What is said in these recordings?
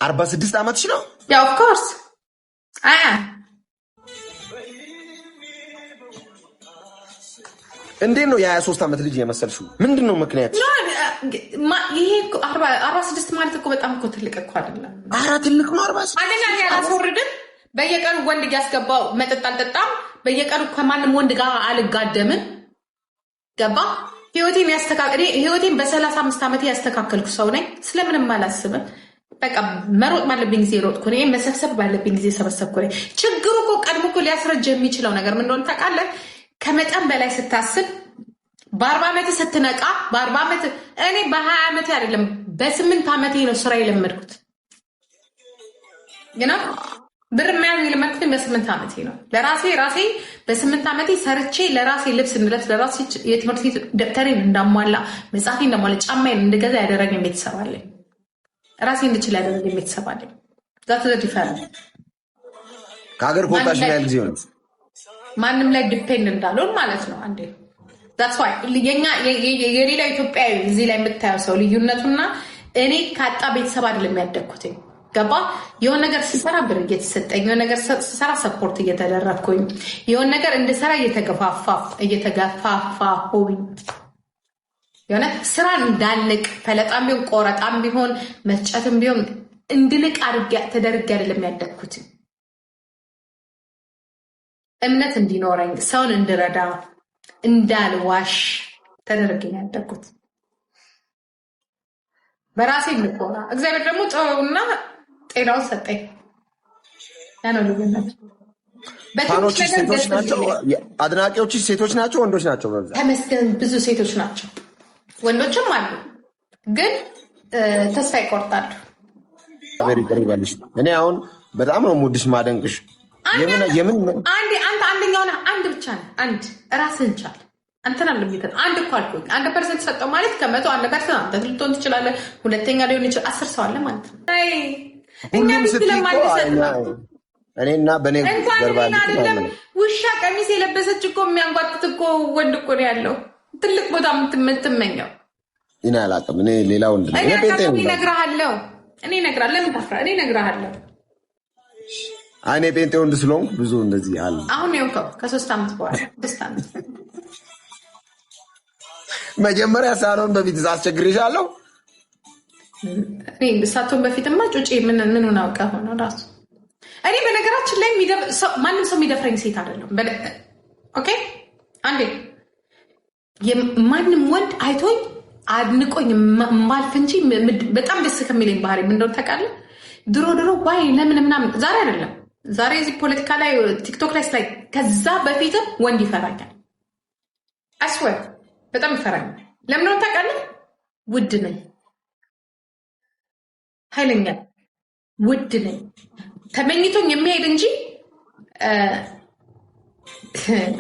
46 ዓመትሽ ነው? Yeah, of course. እንዴት ነው የ23 ዓመት ልጅ የመሰልሽው? ምንድነው ምክንያት? ይሄ 46 ማለት እኮ በጣም እኮ ትልቅ እኮ አይደለም። አራ ትልቅ ነው 46። አንደኛ ያላስወርድን በየቀኑ ወንድ ያስገባው መጠጥ አልጠጣም። በየቀኑ ከማንም ወንድ ጋር አልጋደምን። ገባ? ህይወቴን በ35 ዓመት ያስተካከልኩ ሰው ነኝ። ስለምንም አላስብም። በቃ መሮጥ ባለብኝ ጊዜ ሮጥኩ ነኝ። መሰብሰብ ባለብኝ ጊዜ ሰበሰብኩ ነኝ። ችግሩ እኮ ቀድሞ እኮ ሊያስረጅ የሚችለው ነገር ምን እንደሆነ ታውቃለህ? ከመጠን በላይ ስታስብ በ40 ዓመት ስትነቃ በ40 ዓመት እኔ በ20 ዓመት አይደለም በ8 ዓመቴ ነው ስራ የለመድኩት። ግና ብር መያዝ የለመድኩት በ8 ዓመቴ ነው። ለራሴ በ8 ዓመቴ ሰርቼ ለራሴ ልብስ እንድለብስ ለራሴ የትምህርት ቤት ደብተሬን እንዳሟላ መጽሐፌ እንዳሟላ ጫማዬን እንደገዛ ያደረገኝ ቤተሰብ አለኝ። ራሴ እንድችል ያደረገኝ ቤተሰብ አለኝ። ዛት ዲፈረንት ከሀገር ከወጣሽ ያህል ጊዜ ሆነ ማንም ላይ ዲፔንድ እንዳልሆን ማለት ነው። አንዴ that's why የሌላ ኢትዮጵያዊ እዚህ ላይ የምታየው ሰው ልዩነቱና እኔ ካጣ ቤተሰብ አይደለም ያደግኩት። ገባ? የሆነ ነገር ስሰራ ብር እየተሰጠኝ፣ የሆነ ነገር ስሰራ ሰፖርት እየተደረግኩኝ፣ የሆነ ነገር እንድሰራ እየተገፋፋሁኝ የሆነ ስራ እንዳልቅ ፈለጣም ቢሆን ቆረጣም ቢሆን መስጨትም ቢሆን እንድንቅ ተደርጌ አይደለም ያደግኩት። እምነት እንዲኖረኝ ሰውን እንድረዳ እንዳልዋሽ ተደርጌ ያደግኩት። በራሴ ልቆና እግዚአብሔር ደግሞ ጥበቡና ጤናውን ሰጠኝ። ያነው ልዩነት። አድናቂዎችሽ ሴቶች ናቸው ወንዶች ናቸው? በብዛት ተመስገን ብዙ ሴቶች ናቸው፣ ወንዶችም አሉ፣ ግን ተስፋ ይቆርጣሉ። እኔ አሁን በጣም ነው ሙድሽ ማደንቅሽ። አንደኛው አንድ ብቻ ነው። አንድ ራስህን ቻል። አንተን አለሚተን አንድ እኮ አልኩኝ። 1% ሰጠው ማለት ከመቶ 1% አንተ ልትሆን ትችላለህ። ሁለተኛ ሊሆን ይችላል። 10 ሰው አለ ማለት ነው። እኛ እኔና በኔ ገርባል ውሻ ቀሚስ የለበሰች እኮ የሚያንጓጥጥ እኮ ወንድ እኮ ነው ያለው። ትልቅ ቦታ የምትመኘው እኔ አላውቅም። እኔ ሌላ ወንድ ነው። እኔ እነግርሃለሁ። ለምን ታፍራ? እኔ እነግርሃለሁ። እኔ ጴንጤ ወንድ ስለሆንኩ ብዙ እንደዚህ አለ። አሁን ይኸው ከ3 ዓመት በኋላ 3 ዓመት መጀመሪያ ሳሎን በፊት አስቸግሬሻለሁ። እኔ ሳቶን በፊትማ ጩጬ ምኑን አውቀ ሆነ ራሱ። እኔ በነገራችን ላይ ማንም ሰው የሚደፍረኝ ሴት አይደለም። ኦኬ አንዴ ማንም ወንድ አይቶኝ አድንቆኝ ማልፍ እንጂ በጣም ደስ ከሚለኝ ባህሪ ምን እንደሆነ ታውቃለህ? ድሮ ዋይ ለምን ምናምን ዛሬ አይደለም። ዛሬ እዚህ ፖለቲካ ላይ ቲክቶክ ላይ ስላይ ከዛ በፊትም ወንድ ይፈራኛል። አስወር በጣም ይፈራኛል። ለምን ነው ታውቃለህ? ውድ ነኝ፣ ኃይለኛ ውድ ነኝ። ተመኝቶኝ የሚሄድ እንጂ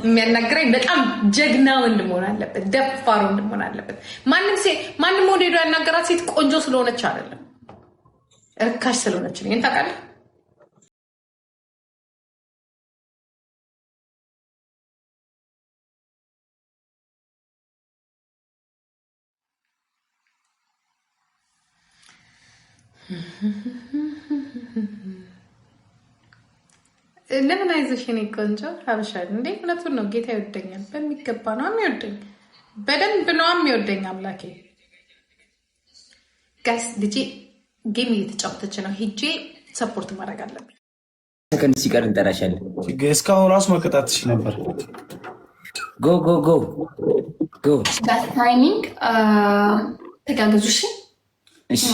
የሚያናግረኝ በጣም ጀግና ወንድ መሆን አለበት፣ ደፋር ወንድ መሆን አለበት። ማንም ወንድ ሄዶ ያናገራት ሴት ቆንጆ ስለሆነች አይደለም፣ እርካሽ ስለሆነች ነው። ታውቃለህ? ለምን አይዞሽ የኔ ቆንጆ ሀበሻል እንዴ? እውነቱን ነው። ጌታ ይወደኛል፣ በሚገባ ነው የሚወደኝ፣ በደንብ ነው የሚወደኝ አምላኬ። ጋይስ ልጄ ጌም እየተጫወተች ነው። ሂጄ ሰፖርት ማድረግ አለብኝ። ሰከንድ ሲቀር እንጠራሻለን። እስካሁን ራሱ መቀጣትሽ ነበር። ጎ ጎ ጎ ጎ ታይሚንግ ተጋግዙሽ። እሺ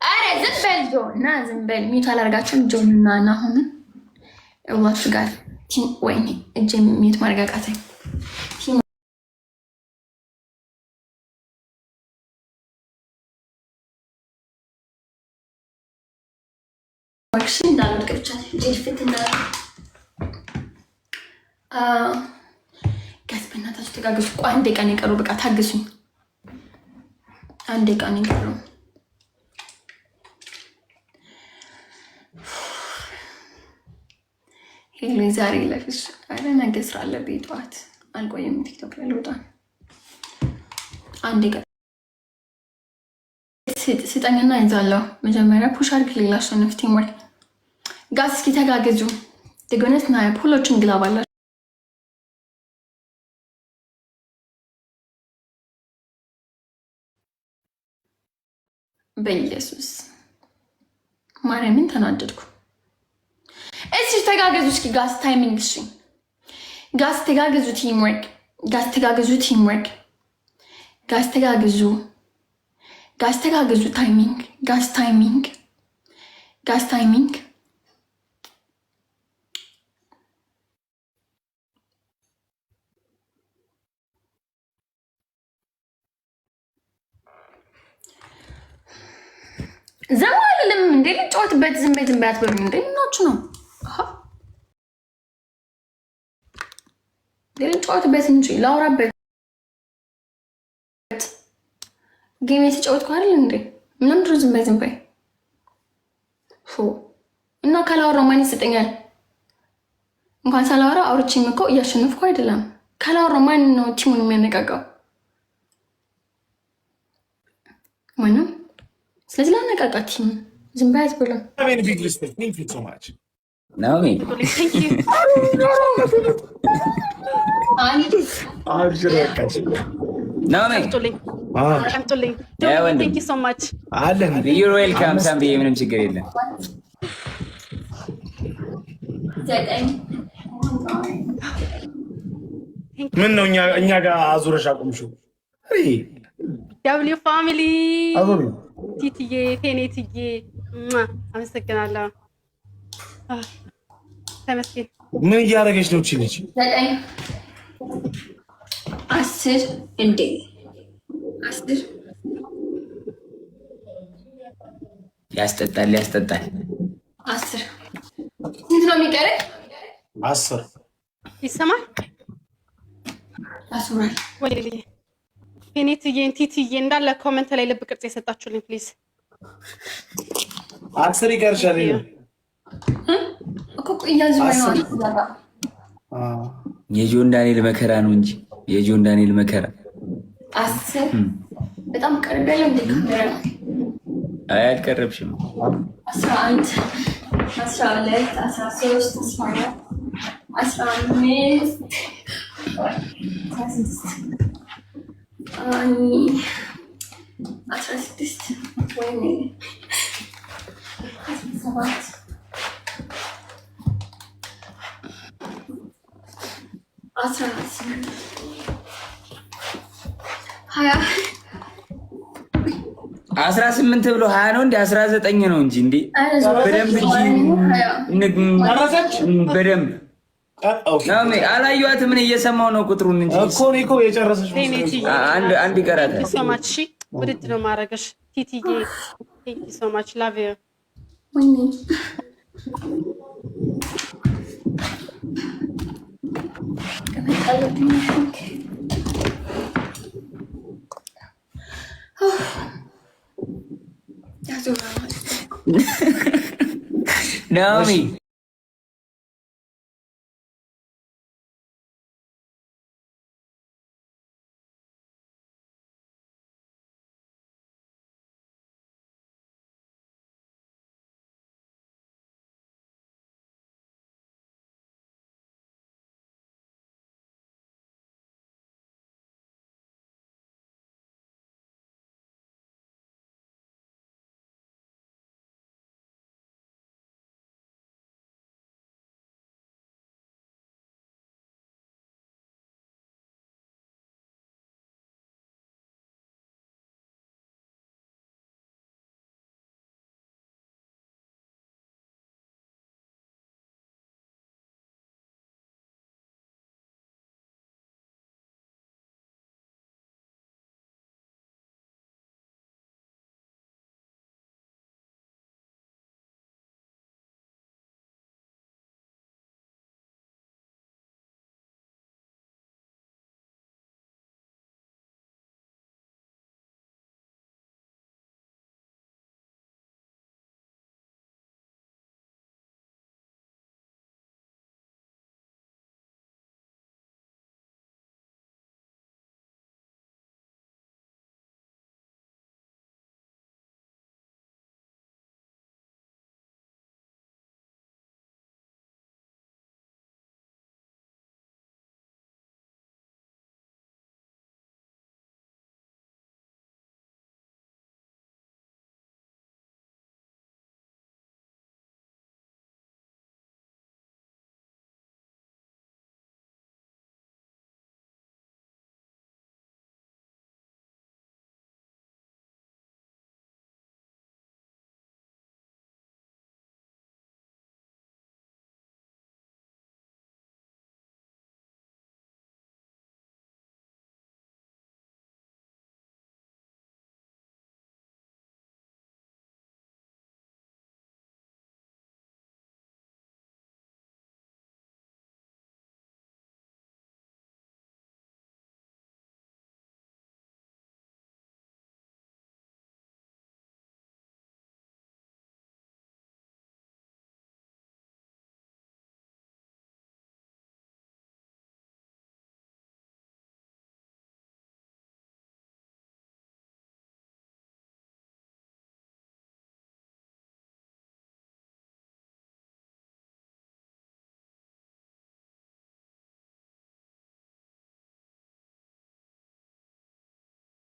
አረ ዝም በል ጆ እና ዝም በል ሚውት አላርጋችሁም። ጆን እና ናሆምን እዋችሁ ጋር ወይኔ እጄ ሚውት ማረጋጋተኝ። ማክሲ እንዳልወድቅ ብቻ ጀፍትና ጋስ በእናታችሁ ተጋግዙ። ቆይ አንዴ ቀን ይቀሩ፣ በቃ ታግሱኝ። አንዴ ቀን ይቀሩ። ሄሎ ዛሬ ለፍሽ አረ ነገ ስራ አለብኝ። ጠዋት አልቆየም። ቲክቶክ ላይ ልወጣ አንዴ ቀን ስጠኝና ይዛለሁ። መጀመሪያ ፑሽ አድርግ ሌላ አሸንፍ። ቲምወርክ ጋዝ እስኪ ተጋገዙ። ደግነት ና ሁሎችን ግላባላ በኢየሱስ ማርያምን ተናደድኩ። እሺ ተጋገዙ እስኪ ጋዝ ታይሚንግ። እሺ ጋዝ ተጋገዙ ቲምወርክ ጋዝ ተጋገዙ ቲምወርክ ጋዝ ተጋገዙ ጋዝ ተጋገዙ ታይሚንግ ጋዝ ታይሚንግ ጋዝ ታይሚንግ ዘማልልም እንዴ ልጫወትበት ዝም በይ ዝም በይ አትበሉኝ እንዴ እናችሁ ነው ልጫወትበት እንጂ ላውራበት ጌም የተጫወትኩ አይደል እንዴ ምንም ድሮ ዝም በይ ዝም በይ እና ካላወራው ማን ይሰጠኛል? እንኳን ሳላወራ አውርቼም እኮ እያሸነፍኩ አይደለም። ካላወራው ማን ነው ቲሙን የሚያነቃቃው? ማንም። ስለዚህ ላነቃቃ ቲም ዝም በይ አትበሉም። ናኦሚ ዩር ዌልካም ሳምሪ። ምንም ችግር የለም። ምን ነው እኛ ጋር አዙረሽ አቁምሽው? ደብሊው ፋሚሊ ቲቲዬ ፌኔትዬ አመሰግናለሁ። ተመስገን። ምን እያደረገች ነው እቺ ልጅ? 10 እንዴ 10 ያስጠጣል ያስጠጣል። 10 ስንት ነው የሚቀረኝ? 10 ይሰማል። አሱራል ወይ ፌኔትዬ ቲቲዬ እንዳለ ኮሜንት ላይ ልብ ቅርጽ የሰጣችሁልኝ ፕሊዝ 10 ይቀርሻል እኮ እያዝማኝ ነው። የጆን ዳንኤል መከራ ነው እንጂ የጆን ዳንኤል መከራ 10 በጣም ቀርብ ያለው እንደ ካሜራ አይ አልቀረብሽም። 11 12 13 14 16 ወይኔ 17 18 ብሎ 20 ነው እንዴ? 19 ነው እንጂ እንዴ? በደንብ በደንብ ናኦሚ አላየኋትም። ምን እየሰማሁ ነው ቁጥሩን እንጂ እኮ የጨረሰሽ አንድ ይቀራታል። ሶማች ውድድ ነው ማረገሽ ቲቲዬ ቴንክ ዩ ሶ ማች ላቭ ዩ ናኦሚ